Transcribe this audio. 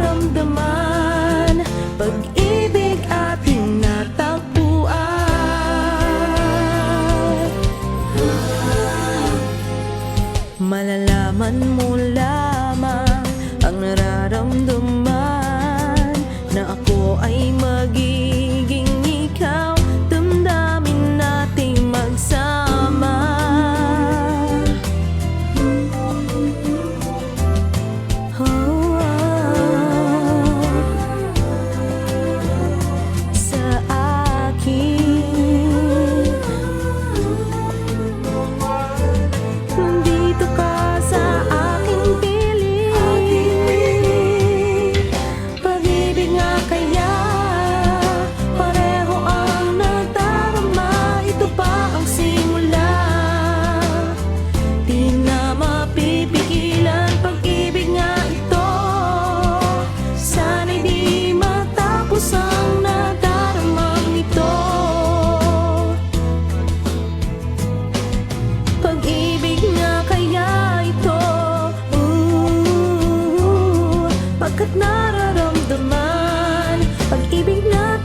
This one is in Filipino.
nararamdaman, pag-ibig ating natagpuan. Malalaman mo lamang ang nararamdaman, na ako ay magiging ikaw, damdamin nating magsama. Sa akin, nandito ka sa aking piling. Pag-ibig nga kaya, pareho ang nadarama. Ito pa ang simula, di na mapipigilan. Pag-ibig nga ito, sana'y di matapos ang nadaramang ito. Pag-ibig nga kaya ito, pagkat nararamdaman, pag-ibig natin